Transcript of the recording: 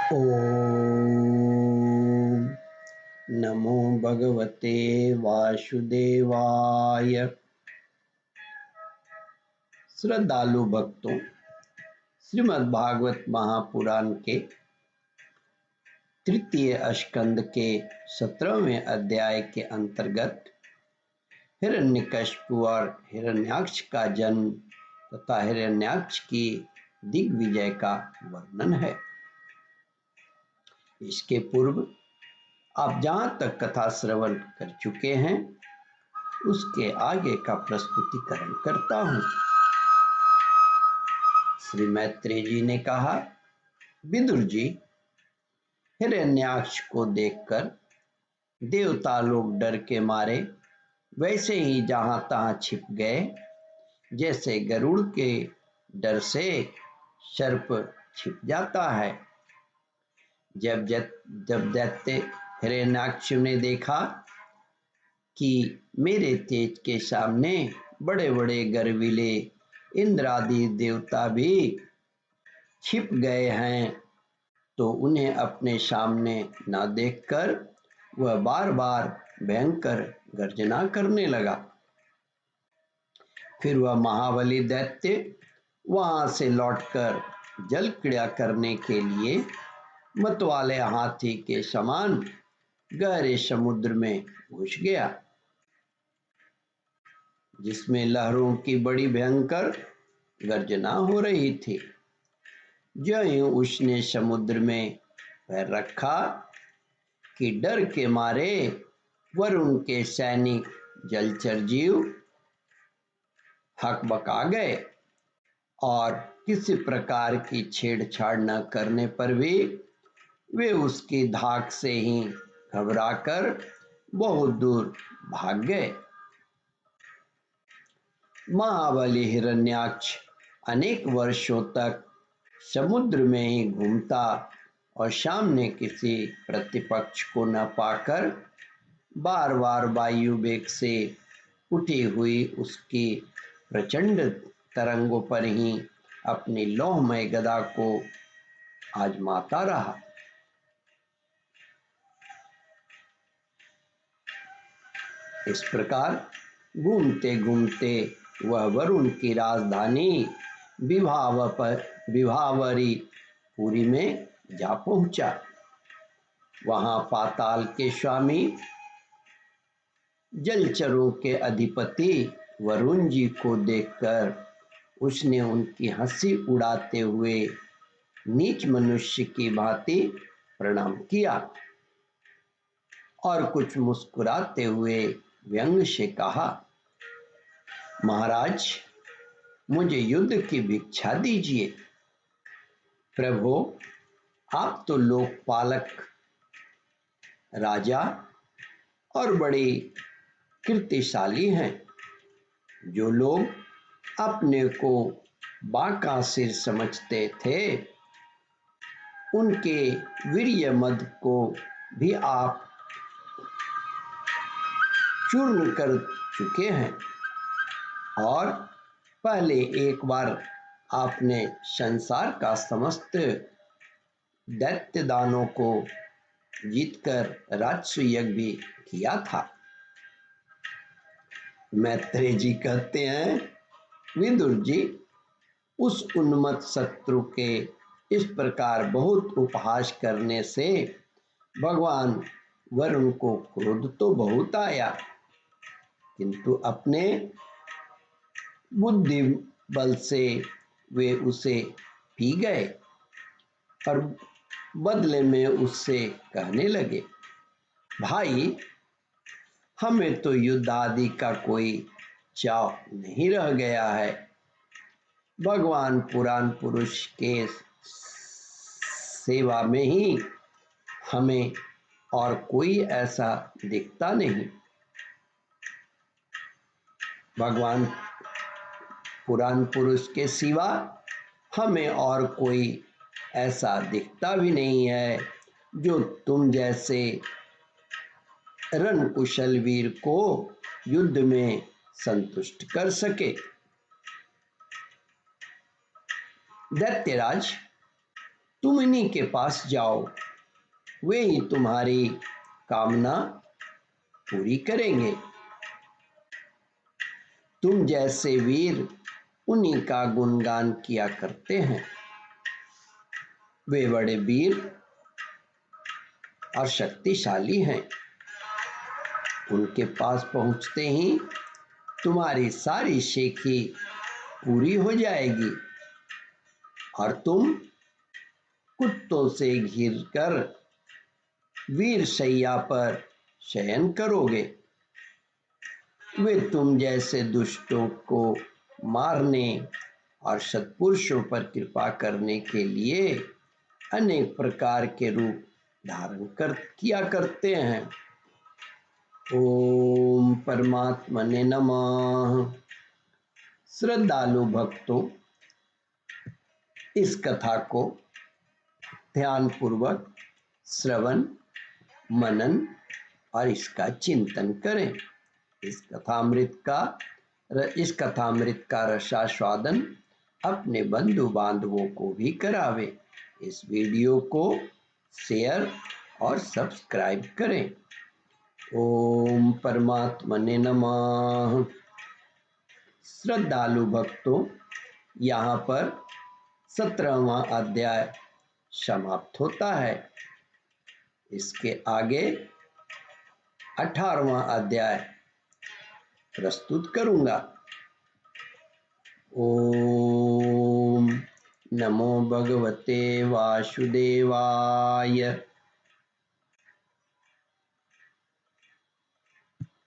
ओम नमो भगवते वासुदेवाय। श्रद्धालु भक्तों, श्रीमद् भागवत महापुराण के तृतीय स्कंद के 17वें अध्याय के अंतर्गत हिरण्यकशिपु और हिरण्याक्ष का जन्म तथा हिरण्याक्ष की दिग्विजय का वर्णन है। इसके पूर्व आप जहाँ तक कथा श्रवण कर चुके हैं उसके आगे का प्रस्तुतिकरण करता हूँ। श्री मैत्रेय जी ने कहा, विदुर जी, हिरण्याक्ष को देखकर देवता लोग डर के मारे वैसे ही जहां तहां छिप गए, जैसे गरुड़ के डर से सर्प छिप जाता है। जब दैत्य हिरण्याक्ष ने देखा कि मेरे तेज के सामने बड़े बड़े गर्विले इंद्र आदि देवता भी छिप गए हैं, तो उन्हें अपने सामने न देखकर वह बार बार भयंकर गर्जना करने लगा। फिर वह महाबली दैत्य वहां से लौटकर जल क्रीड़ा करने के लिए मतवाले हाथी के समान गहरे समुद्र में घुस गया, जिसमें लहरों की बड़ी भयंकर गर्जना हो रही थी। जो ही उसने समुद्र में पैर रखा कि डर के मारे वरुण के सैनिक जलचर जीव हकबका गए और किसी प्रकार की छेड़छाड़ न करने पर भी वे उसकी धाक से ही घबराकर बहुत दूर भाग गए। महाबली हिरण्याक्ष अनेक वर्षों तक समुद्र में ही घूमता और सामने किसी प्रतिपक्ष को न पाकर बार बार वायु वेग से उठी हुई उसकी प्रचंड तरंगों पर ही अपनी लौहमय गदा को आजमाता रहा। इस प्रकार घूमते घूमते वह वरुण की राजधानी विभावरी पुरी में जा पहुंचा। वहां पाताल के स्वामी जलचरों के अधिपति वरुण जी को देखकर उसने उनकी हंसी उड़ाते हुए नीच मनुष्य की भांति प्रणाम किया और कुछ मुस्कुराते हुए व्यंग से कहा, महाराज, मुझे युद्ध की भिक्षा दीजिए। प्रभु, आप तो लोकपालक राजा और बड़े कीर्तिशाली हैं। जो लोग अपने को बांका सिर समझते थे, उनके वीर्य मद को भी आप चूर्ण कर चुके हैं और पहले एक बार आपने संसार का समस्त दैत्य दानों को जीतकर राजस्व यज्ञ भी किया था। मैत्रेय जी कहते हैं, विदुर जी, उस उन्मत्त शत्रु के इस प्रकार बहुत उपहास करने से भगवान वरुण को क्रोध तो बहुत आया, किंतु अपने बुद्धि बल से वे उसे पी गए और बदले में उससे कहने लगे, भाई, हमें तो युद्ध आदि का कोई चाव नहीं रह गया है। भगवान पुराण पुरुष के सेवा में ही हमें और कोई ऐसा दिखता नहीं। भगवान पुराण पुरुष के सिवा हमें और कोई ऐसा दिखता भी नहीं है जो तुम जैसे रण कुशल वीर को युद्ध में संतुष्ट कर सके। दैत्यराज, तुम इन्हीं के पास जाओ, वे ही तुम्हारी कामना पूरी करेंगे। तुम जैसे वीर उन्हीं का गुणगान किया करते हैं। वे बड़े वीर और शक्तिशाली हैं। उनके पास पहुंचते ही तुम्हारी सारी शेखी पूरी हो जाएगी और तुम कुत्तों से घिरकर वीर शैया पर शयन करोगे। वे तुम जैसे दुष्टों को मारने और सत्पुरुषों पर कृपा करने के लिए अनेक प्रकार के रूप धारण किया करते हैं। ओम परमात्मने नमः। श्रद्धालु भक्तों, इस कथा को ध्यान पूर्वक श्रवण मनन और इसका चिंतन करें। इस कथामृत का रसास्वादन अपने बंधु बांधवों को भी करावे। इस वीडियो को शेयर और सब्सक्राइब करें। ओम परमात्मने नमः। श्रद्धालु भक्तों, यहाँ पर 17वां अध्याय समाप्त होता है। इसके आगे 18वां अध्याय प्रस्तुत करूंगा। ओम नमो भगवते वासुदेवाय।